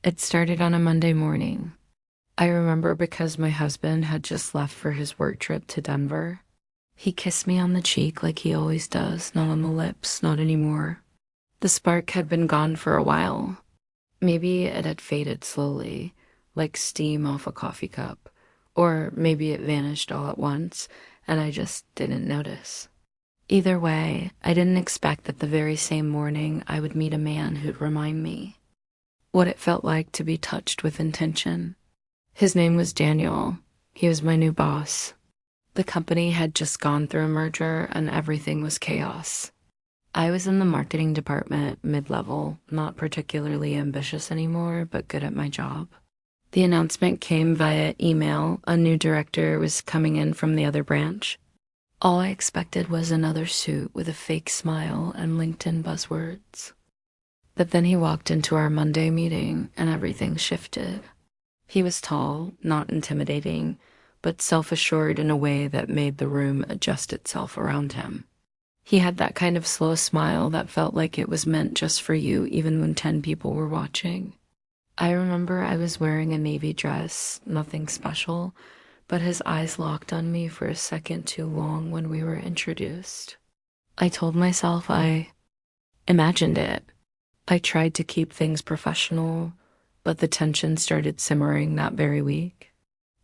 It started on a Monday morning. I remember because my husband had just left for his work trip to Denver. He kissed me on the cheek like he always does, not on the lips, not anymore. The spark had been gone for a while. Maybe it had faded slowly, like steam off a coffee cup. Or maybe it vanished all at once, and I just didn't notice. Either way, I didn't expect that the very same morning I would meet a man who'd remind me what it felt like to be touched with intention. His name was Daniel. He was my new boss. The company had just gone through a merger and everything was chaos. I was in the marketing department, mid-level, not particularly ambitious anymore, but good at my job. The announcement came via email. A new director was coming in from the other branch. All I expected was another suit with a fake smile and LinkedIn buzzwords. But then he walked into our Monday meeting and everything shifted. He was tall, not intimidating, but self-assured in a way that made the room adjust itself around him. He had that kind of slow smile that felt like it was meant just for you, even when 10 people were watching. I remember I was wearing a navy dress, nothing special, but his eyes locked on me for a second too long when we were introduced. I told myself I imagined it. I tried to keep things professional, but the tension started simmering that very week.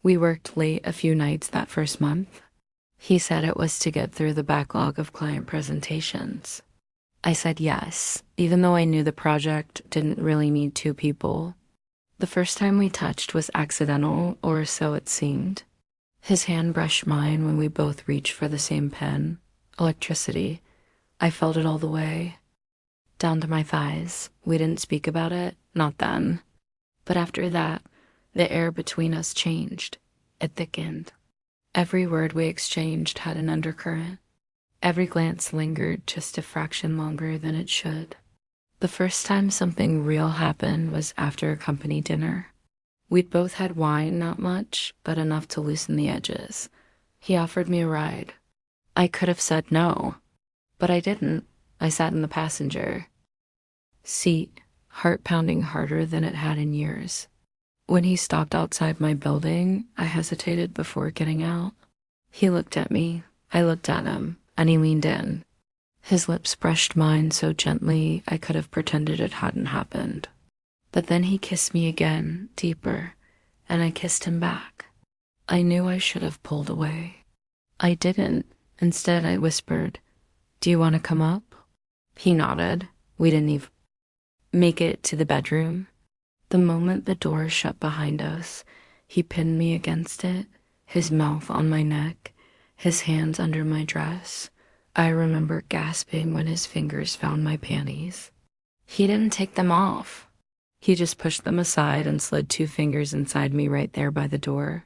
We worked late a few nights that first month. He said it was to get through the backlog of client presentations. I said yes, even though I knew the project didn't really need 2 people. The first time we touched was accidental, or so it seemed. His hand brushed mine when we both reached for the same pen. Electricity. I felt it all the way. Down to my thighs. We didn't speak about it, not then. But after that, the air between us changed. It thickened. Every word we exchanged had an undercurrent. Every glance lingered just a fraction longer than it should. The first time something real happened was after a company dinner. We'd both had wine, not much, but enough to loosen the edges. He offered me a ride. I could have said no, but I didn't. I sat in the passenger seat, heart pounding harder than it had in years. When he stopped outside my building, I hesitated before getting out. He looked at me, I looked at him, and he leaned in. His lips brushed mine so gently I could have pretended it hadn't happened. But then he kissed me again, deeper, and I kissed him back. I knew I should have pulled away. I didn't. Instead, I whispered, "Do you want to come up?" He nodded. We didn't even make it to the bedroom. The moment the door shut behind us, he pinned me against it, his mouth on my neck, his hands under my dress. I remember gasping when his fingers found my panties. He didn't take them off. He just pushed them aside and slid 2 fingers inside me right there by the door.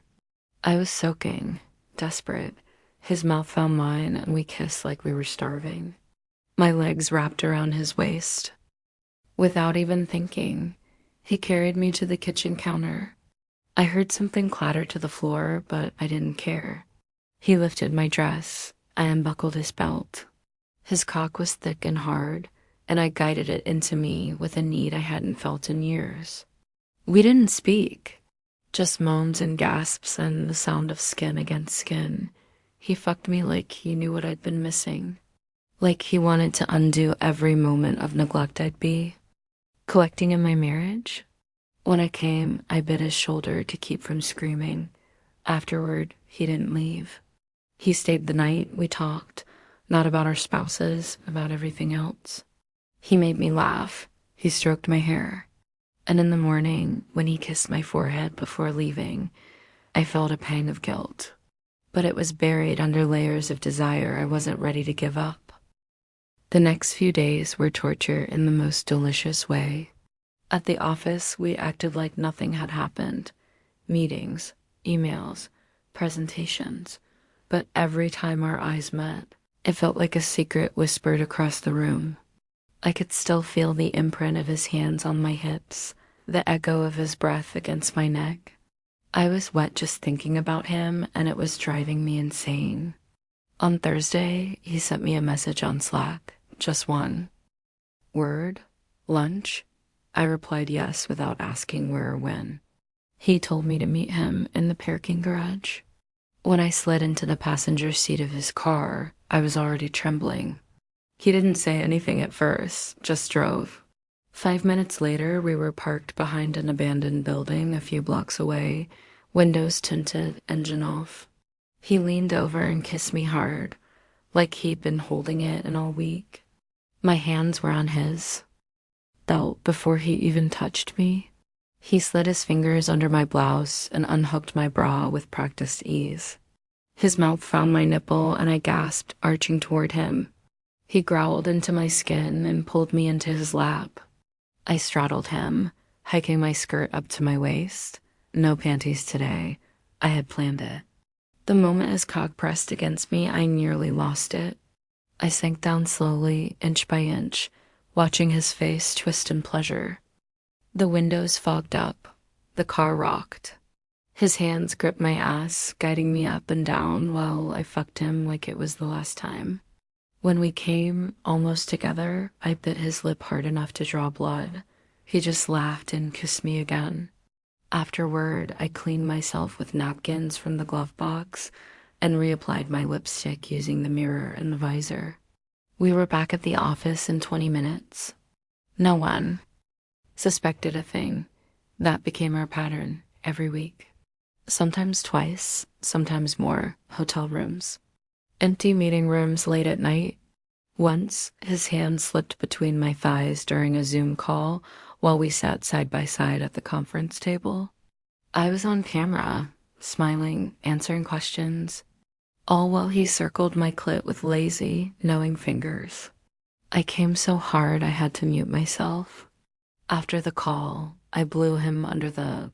I was soaking, desperate. His mouth found mine and we kissed like we were starving. My legs wrapped around his waist. Without even thinking, he carried me to the kitchen counter. I heard something clatter to the floor, but I didn't care. He lifted my dress. I unbuckled his belt. His cock was thick and hard, and I guided it into me with a need I hadn't felt in years. We didn't speak, just moans and gasps and the sound of skin against skin. He fucked me like he knew what I'd been missing, like he wanted to undo every moment of neglect I'd be collecting in my marriage. When I came, I bit his shoulder to keep from screaming. Afterward, he didn't leave. He stayed the night. We talked, not about our spouses, about everything else. He made me laugh. He stroked my hair. And in the morning, when he kissed my forehead before leaving, I felt a pang of guilt. But it was buried under layers of desire I wasn't ready to give up. The next few days were torture in the most delicious way. At the office, we acted like nothing had happened. Meetings, emails, presentations. But every time our eyes met, it felt like a secret whispered across the room. I could still feel the imprint of his hands on my hips, the echo of his breath against my neck. I was wet just thinking about him, and it was driving me insane. On Thursday, he sent me a message on Slack, just one. Word, lunch. I replied yes without asking where or when. He told me to meet him in the parking garage. When I slid into the passenger seat of his car, I was already trembling. He didn't say anything at first, just drove. 5 minutes later, we were parked behind an abandoned building a few blocks away, windows tinted, engine off. He leaned over and kissed me hard, like he'd been holding it in all week. My hands were on his, though before he even touched me. He slid his fingers under my blouse and unhooked my bra with practiced ease. His mouth found my nipple and I gasped, arching toward him. He growled into my skin and pulled me into his lap. I straddled him, hiking my skirt up to my waist. No panties today. I had planned it. The moment his cock pressed against me, I nearly lost it. I sank down slowly, inch by inch, watching his face twist in pleasure. The windows fogged up. The car rocked. His hands gripped my ass, guiding me up and down while I fucked him like it was the last time. When we came almost together, I bit his lip hard enough to draw blood. He just laughed and kissed me again. Afterward, I cleaned myself with napkins from the glove box and reapplied my lipstick using the mirror and the visor. We were back at the office in 20 minutes. No one suspected a thing. That became our pattern every week. Sometimes twice, sometimes more, hotel rooms. Empty meeting rooms late at night. Once, his hand slipped between my thighs during a Zoom call while we sat side by side at the conference table. I was on camera, smiling, answering questions, all while he circled my clit with lazy, knowing fingers. I came so hard I had to mute myself. After the call, I blew him under the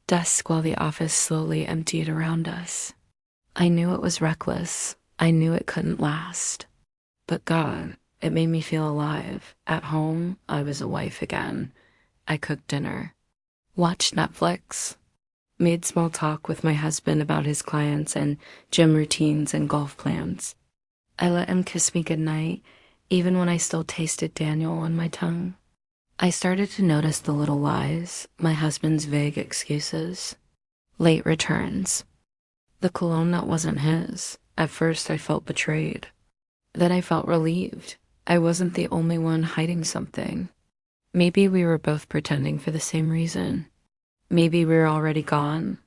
desk while the office slowly emptied around us. I knew it was reckless. I knew it couldn't last. But God, it made me feel alive. At home, I was a wife again. I cooked dinner, watched Netflix, made small talk with my husband about his clients and gym routines and golf plans. I let him kiss me goodnight, even when I still tasted Daniel on my tongue. I started to notice the little lies, my husband's vague excuses, late returns, the cologne that wasn't his. At first, I felt betrayed. Then I felt relieved. I wasn't the only one hiding something. Maybe we were both pretending for the same reason. Maybe we were already gone.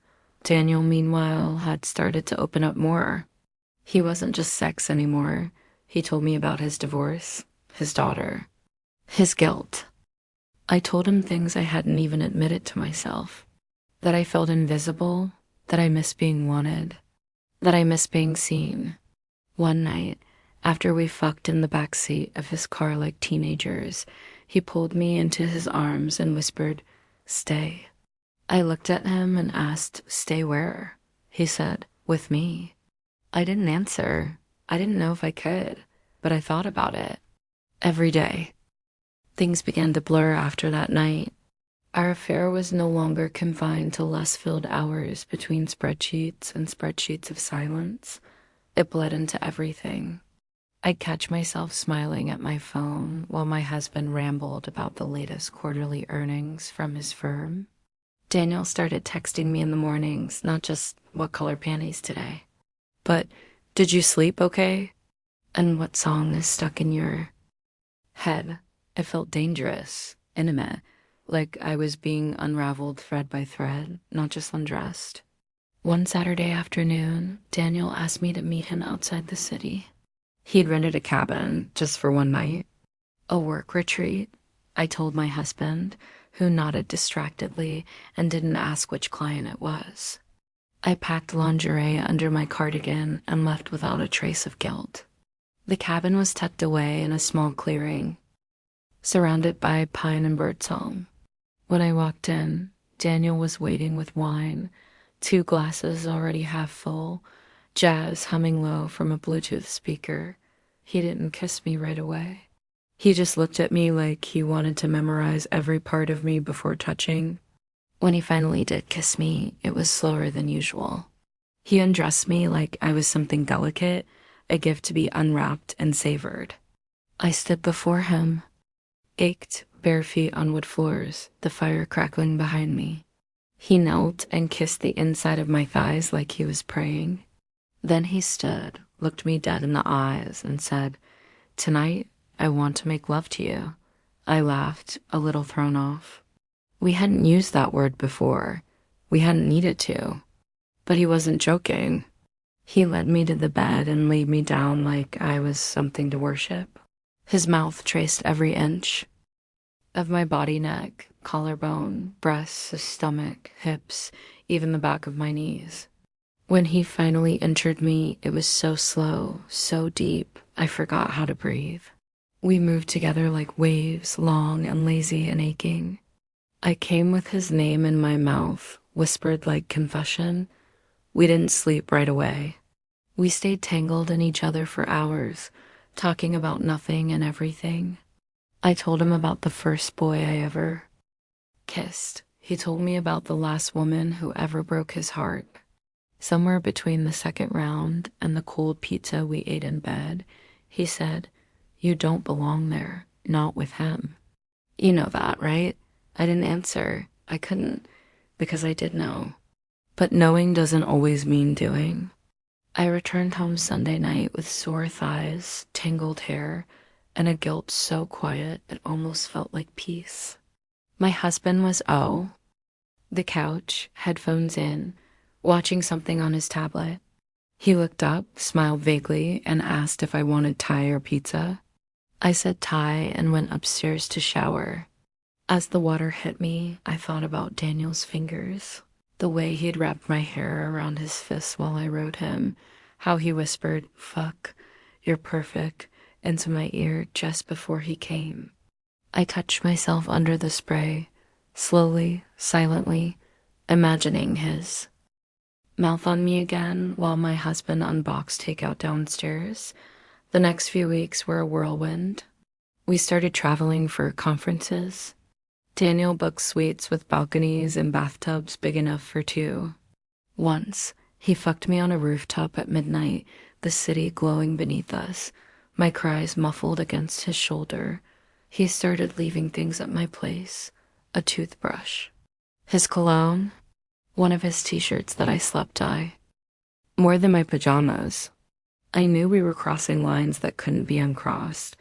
Daniel, meanwhile, had started to open up more. He wasn't just sex anymore. He told me about his divorce, his daughter, his guilt. I told him things I hadn't even admitted to myself. That I felt invisible, that I missed being wanted, that I missed being seen. One night, after we fucked in the back seat of his car like teenagers, he pulled me into his arms and whispered, "Stay." I looked at him and asked, "Stay where?" He said, "With me." I didn't answer. I didn't know if I could, but I thought about it. Every day. Things began to blur after that night. Our affair was no longer confined to less filled hours between spreadsheets and spreadsheets of silence. It bled into everything. I'd catch myself smiling at my phone while my husband rambled about the latest quarterly earnings from his firm. Daniel started texting me in the mornings, not just "What color panties today?" but "Did you sleep okay?" and "What song is stuck in your head?" It felt dangerous, intimate, like I was being unraveled thread by thread, not just undressed. One Saturday afternoon, Daniel asked me to meet him outside the city. He'd rented a cabin just for one night. A work retreat, I told my husband, who nodded distractedly and didn't ask which client it was. I packed lingerie under my cardigan and left without a trace of guilt. The cabin was tucked away in a small clearing, surrounded by pine and birdsong. When I walked in, Daniel was waiting with wine, 2 glasses already half full, jazz humming low from a Bluetooth speaker. He didn't kiss me right away. He just looked at me like he wanted to memorize every part of me before touching. When he finally did kiss me, it was slower than usual. He undressed me like I was something delicate, a gift to be unwrapped and savored. I stood before him, ached bare feet on wood floors, the fire crackling behind me. He knelt and kissed the inside of my thighs like he was praying. Then he stood, looked me dead in the eyes, and said, "Tonight, I want to make love to you." I laughed, a little thrown off. We hadn't used that word before. We hadn't needed to. But he wasn't joking. He led me to the bed and laid me down like I was something to worship. His mouth traced every inch of my body, neck, collarbone, breasts, stomach, hips, even the back of my knees. When he finally entered me, it was so slow, so deep, I forgot how to breathe. We moved together like waves, long and lazy and aching. I came with his name in my mouth, whispered like confession. We didn't sleep right away. We stayed tangled in each other for hours, talking about nothing and everything. I told him about the first boy I ever kissed. He told me about the last woman who ever broke his heart. Somewhere between the second round and the cold pizza we ate in bed, he said, "You don't belong there, not with him." You know that, right? I didn't answer. I couldn't, because I did know. But knowing doesn't always mean doing. I returned home Sunday night with sore thighs, tangled hair, and a guilt so quiet it almost felt like peace. My husband was the couch, headphones in, watching something on his tablet. He looked up, smiled vaguely, and asked if I wanted Thai or pizza. I said Thai and went upstairs to shower. As the water hit me, I thought about Daniel's fingers, the way he'd wrapped my hair around his fists while I rode him, how he whispered, "Fuck, you're perfect," into my ear just before he came. I touched myself under the spray, slowly, silently, imagining his mouth on me again while my husband unboxed takeout downstairs. The next few weeks were a whirlwind. We started traveling for conferences. Daniel booked suites with balconies and bathtubs big enough for two. Once, he fucked me on a rooftop at midnight, the city glowing beneath us, my cries muffled against his shoulder. He started leaving things at my place, a toothbrush, his cologne, one of his t-shirts that I slept dye, more than my pajamas. I knew we were crossing lines that couldn't be uncrossed,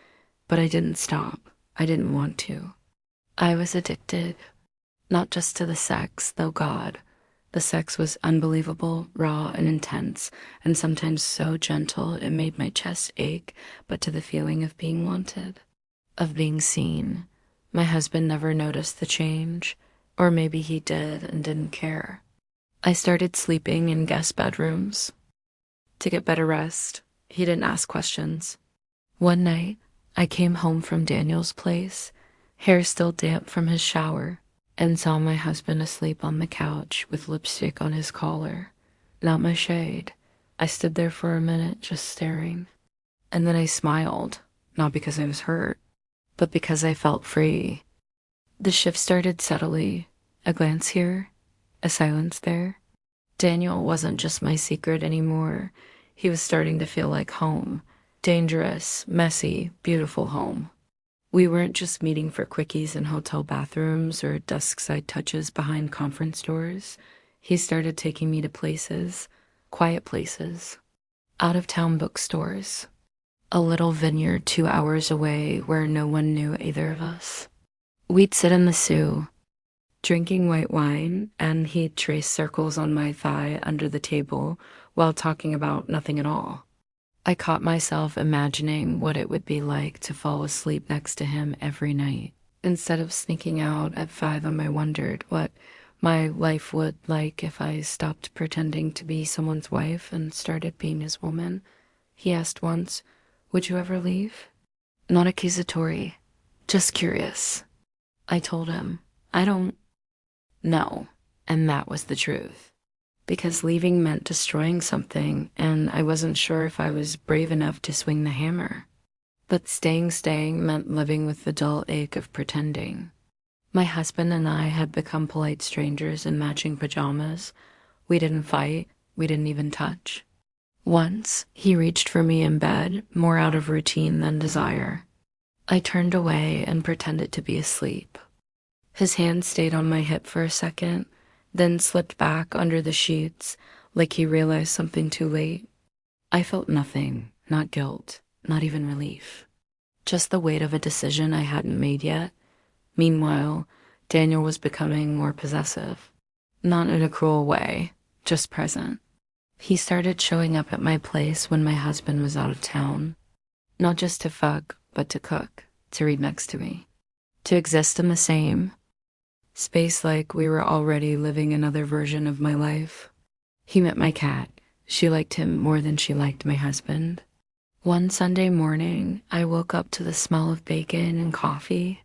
but I didn't stop. I didn't want to. I was addicted, not just to the sex, though God. The sex was unbelievable, raw and intense, and sometimes so gentle it made my chest ache, but to the feeling of being wanted, of being seen. My husband never noticed the change, or maybe he did and didn't care. I started sleeping in guest bedrooms to get better rest. He didn't ask questions. One night, I came home from Daniel's place, hair still damp from his shower, and saw my husband asleep on the couch with lipstick on his collar. Not my shade. I stood there for a minute just staring. And then I smiled, not because I was hurt, but because I felt free. The shift started subtly, a glance here, a silence there. Daniel wasn't just my secret anymore. He was starting to feel like home. Dangerous, messy, beautiful home. We weren't just meeting for quickies in hotel bathrooms or dusk-side touches behind conference doors. He started taking me to places, quiet places, out-of-town bookstores, a little vineyard 2 hours away where no one knew either of us. We'd sit in the Sioux, drinking white wine, and he'd trace circles on my thigh under the table while talking about nothing at all. I caught myself imagining what it would be like to fall asleep next to him every night. Instead of sneaking out at 5 I wondered what my life would like if I stopped pretending to be someone's wife and started being his woman. He asked once, "Would you ever leave?" Not accusatory, just curious. I told him, "I don't know," and that was the truth. Because leaving meant destroying something, and I wasn't sure if I was brave enough to swing the hammer. But staying meant living with the dull ache of pretending. My husband and I had become polite strangers in matching pajamas. We didn't fight, we didn't even touch. Once, he reached for me in bed, more out of routine than desire. I turned away and pretended to be asleep. His hand stayed on my hip for a second, then slipped back under the sheets like he realized something too late. I felt nothing, not guilt, not even relief. Just the weight of a decision I hadn't made yet. Meanwhile, Daniel was becoming more possessive. Not in a cruel way, just present. He started showing up at my place when my husband was out of town. Not just to fuck, but to cook, to read next to me, to exist in the same space like we were already living another version of my life. He met my cat. She liked him more than she liked my husband. One Sunday morning, I woke up to the smell of bacon and coffee.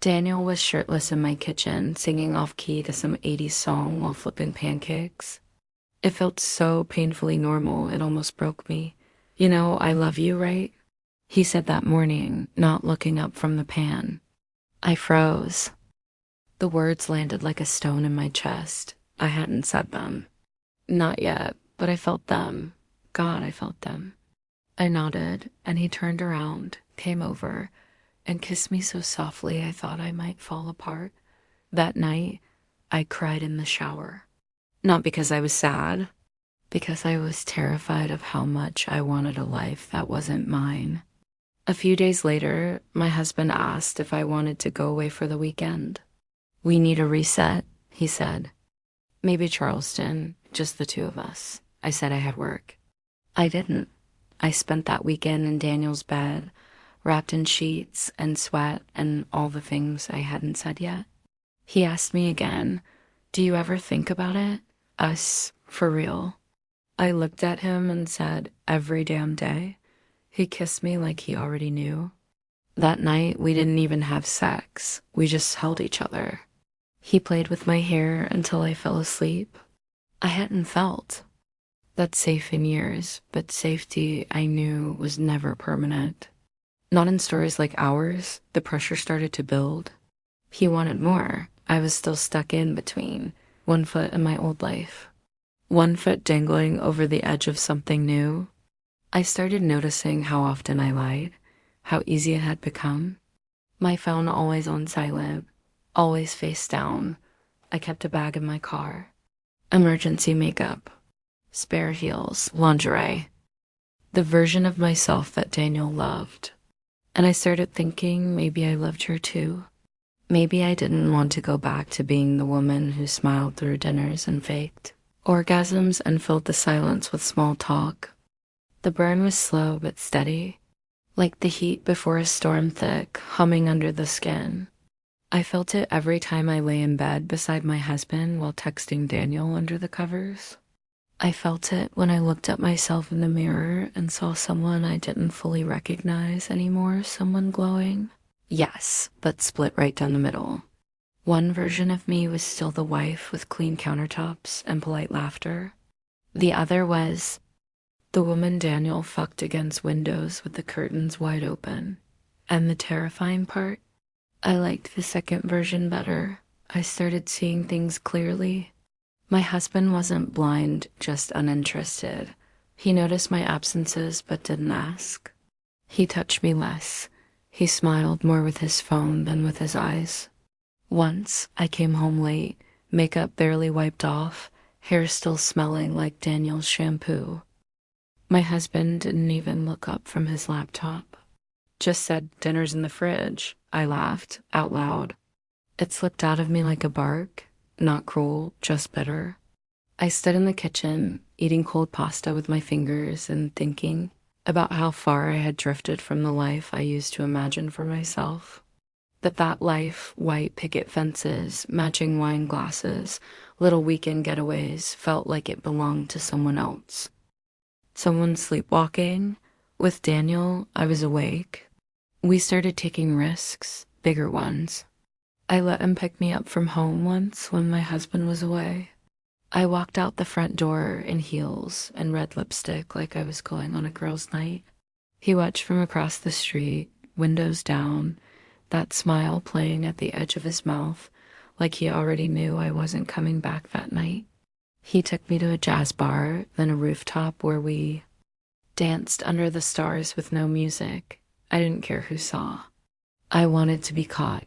Daniel was shirtless in my kitchen, singing off-key to some 80s song while flipping pancakes. It felt so painfully normal, it almost broke me. "You know, I love you, right?" He said that morning, not looking up from the pan. I froze. The words landed like a stone in my chest. I hadn't said them. Not yet, but I felt them. God, I felt them. I nodded, and he turned around, came over, and kissed me so softly I thought I might fall apart. That night, I cried in the shower. Not because I was sad, because I was terrified of how much I wanted a life that wasn't mine. A few days later, my husband asked if I wanted to go away for the weekend. "We need a reset," he said. "Maybe Charleston, just the two of us." I said I had work. I didn't. I spent that weekend in Daniel's bed, wrapped in sheets and sweat and all the things I hadn't said yet. He asked me again, "Do you ever think about it? Us, for real?" I looked at him and said, "Every damn day." He kissed me like he already knew. That night, we didn't even have sex. We just held each other. He played with my hair until I fell asleep. I hadn't felt that safe in years, but safety I knew was never permanent. Not in stories like ours. The pressure started to build. He wanted more. I was still stuck in between, one foot in my old life, one foot dangling over the edge of something new. I started noticing how often I lied, how easy it had become. My phone always on silent, always face down. I kept a bag in my car. Emergency makeup, spare heels, lingerie. The version of myself that Daniel loved. And I started thinking maybe I loved her too. Maybe I didn't want to go back to being the woman who smiled through dinners and faked orgasms and filled the silence with small talk. The burn was slow but steady, like the heat before a storm thick, humming under the skin. I felt it every time I lay in bed beside my husband while texting Daniel under the covers. I felt it when I looked at myself in the mirror and saw someone I didn't fully recognize anymore, someone glowing. Yes, but split right down the middle. One version of me was still the wife with clean countertops and polite laughter. The other was the woman Daniel fucked against windows with the curtains wide open. And the terrifying part? I liked the second version better. I started seeing things clearly. My husband wasn't blind, just uninterested. He noticed my absences but didn't ask. He touched me less. He smiled more with his phone than with his eyes. Once, I came home late, makeup barely wiped off, hair still smelling like Daniel's shampoo. My husband didn't even look up from his laptop. Just said, "Dinner's in the fridge." I laughed, out loud. It slipped out of me like a bark, not cruel, just bitter. I stood in the kitchen, eating cold pasta with my fingers and thinking about how far I had drifted from the life I used to imagine for myself. That life, white picket fences, matching wine glasses, little weekend getaways, felt like it belonged to someone else. Someone sleepwalking. With Daniel, I was awake. We started taking risks, bigger ones. I let him pick me up from home once when my husband was away. I walked out the front door in heels and red lipstick like I was going on a girls' night. He watched from across the street, windows down, that smile playing at the edge of his mouth, like he already knew I wasn't coming back that night. He took me to a jazz bar, then a rooftop where we danced under the stars with no music. I didn't care who saw. I wanted to be caught.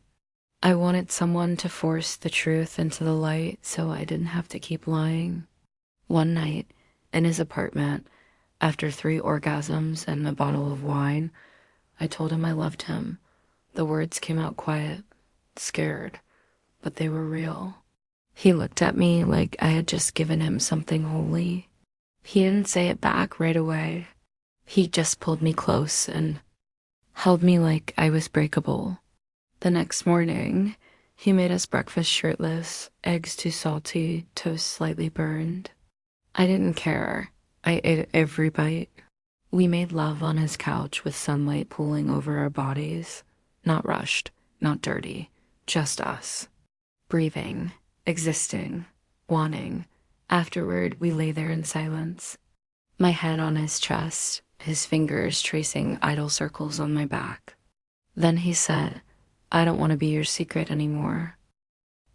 I wanted someone to force the truth into the light so I didn't have to keep lying. One night, in his apartment, after 3 orgasms and a bottle of wine, I told him I loved him. The words came out quiet, scared, but they were real. He looked at me like I had just given him something holy. He didn't say it back right away. He just pulled me close and held me like I was breakable. The next morning, he made us breakfast shirtless, eggs too salty, toast slightly burned. I didn't care. I ate every bite. We made love on his couch with sunlight pooling over our bodies. Not rushed, not dirty, just us. Breathing, existing, wanting. Afterward, we lay there in silence. My head on his chest, his fingers tracing idle circles on my back. Then he said, "I don't want to be your secret anymore."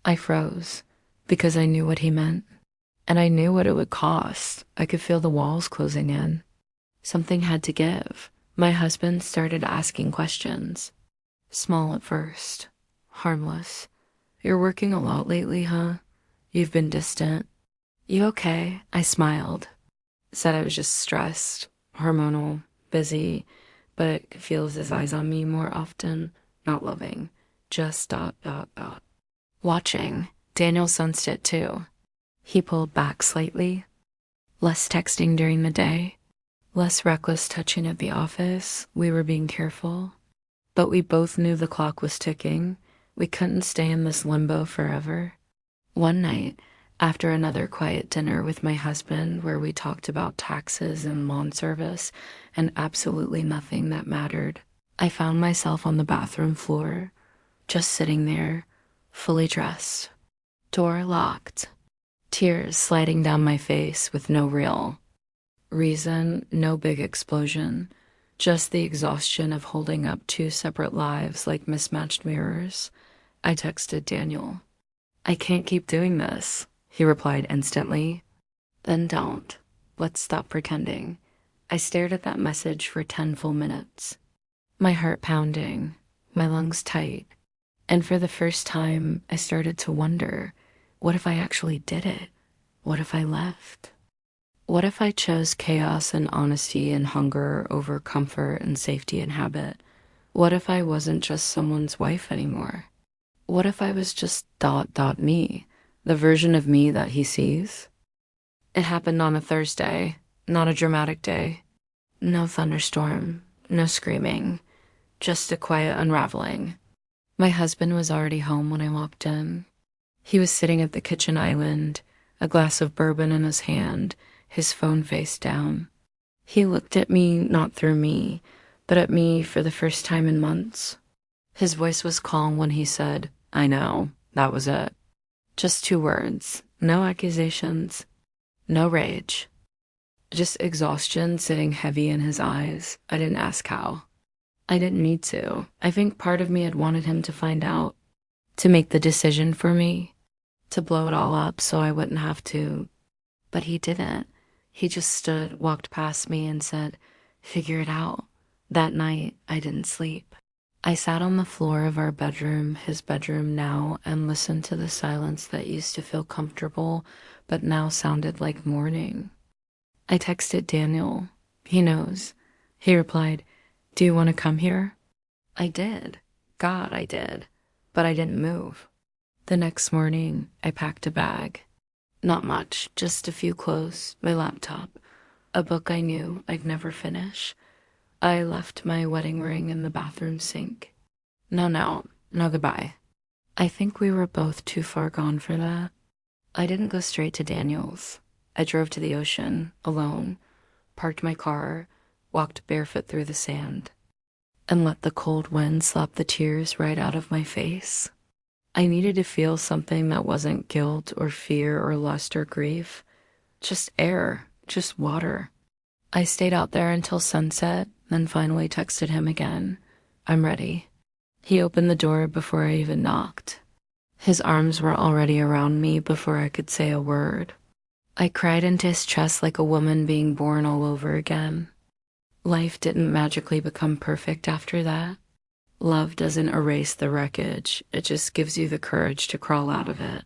I froze because I knew what he meant. And I knew what it would cost. I could feel the walls closing in. Something had to give. My husband started asking questions. Small at first. Harmless. "You're working a lot lately, huh? You've been distant." "You okay?" I smiled. Said I was just stressed, hormonal, busy, but feels his eyes on me more often. Not loving. Just ... Watching. Daniel sensed it too. He pulled back slightly. Less texting during the day. Less reckless touching at the office. We were being careful. But we both knew the clock was ticking. We couldn't stay in this limbo forever. One night, after another quiet dinner with my husband where we talked about taxes and lawn service and absolutely nothing that mattered, I found myself on the bathroom floor, just sitting there, fully dressed. Door locked. Tears sliding down my face with no real reason, no big explosion, just the exhaustion of holding up 2 separate lives like mismatched mirrors. I texted Daniel. "I can't keep doing this," he replied instantly. "Then don't. Let's stop pretending." I stared at that message for 10 full minutes. My heart pounding, my lungs tight, and for the first time, I started to wonder, what if I actually did it? What if I left? What if I chose chaos and honesty and hunger over comfort and safety and habit? What if I wasn't just someone's wife anymore? What if I was just ... me, the version of me that he sees? It happened on a Thursday, not a dramatic day. No thunderstorm, no screaming, just a quiet unraveling. My husband was already home when I walked in. He was sitting at the kitchen island, a glass of bourbon in his hand, his phone face down. He looked at me not through me, but at me for the first time in months. His voice was calm when he said, "I know, that was it." Just 2 words, no accusations, no rage. Just exhaustion sitting heavy in his eyes. I didn't ask how. I didn't need to. I think part of me had wanted him to find out, to make the decision for me, to blow it all up so I wouldn't have to. But he didn't. He just stood, walked past me and said, "Figure it out." That night, I didn't sleep. I sat on the floor of our bedroom, his bedroom now, and listened to the silence that used to feel comfortable, but now sounded like mourning. I texted Daniel. He knows. He replied, "Do you want to come here?" I did. God, I did. But I didn't move. The next morning, I packed a bag. Not much, just a few clothes, my laptop, a book I knew I'd never finish. I left my wedding ring in the bathroom sink. No goodbye. I think we were both too far gone for that. I didn't go straight to Daniel's. I drove to the ocean, alone, parked my car, walked barefoot through the sand, and let the cold wind slap the tears right out of my face. I needed to feel something that wasn't guilt or fear or lust or grief. Just air, just water. I stayed out there until sunset, then finally texted him again. "I'm ready." He opened the door before I even knocked. His arms were already around me before I could say a word. I cried into his chest like a woman being born all over again. Life didn't magically become perfect after that. Love doesn't erase the wreckage, it just gives you the courage to crawl out of it.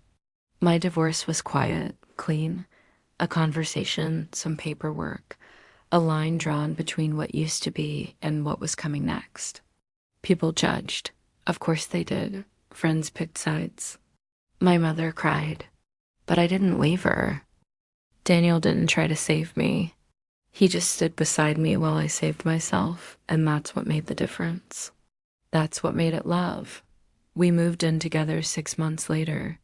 My divorce was quiet, clean, a conversation, some paperwork, a line drawn between what used to be and what was coming next. People judged. Of course they did. Friends picked sides. My mother cried, but I didn't waver. Daniel didn't try to save me. He just stood beside me while I saved myself, and that's what made the difference. That's what made it love. We moved in together 6 months later.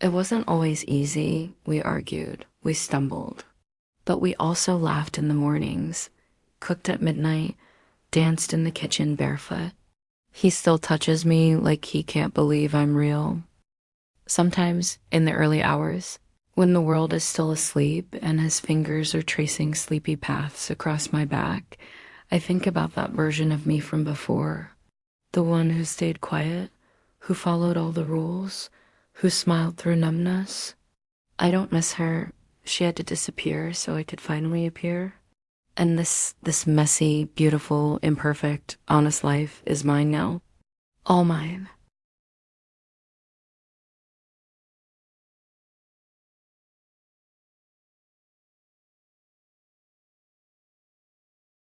It wasn't always easy. We argued. We stumbled. But we also laughed in the mornings, cooked at midnight, danced in the kitchen barefoot. He still touches me like he can't believe I'm real. Sometimes, in the early hours, when the world is still asleep and his fingers are tracing sleepy paths across my back, I think about that version of me from before. The one who stayed quiet, who followed all the rules, who smiled through numbness. I don't miss her. She had to disappear so I could finally appear. And this messy, beautiful, imperfect, honest life is mine now. All mine.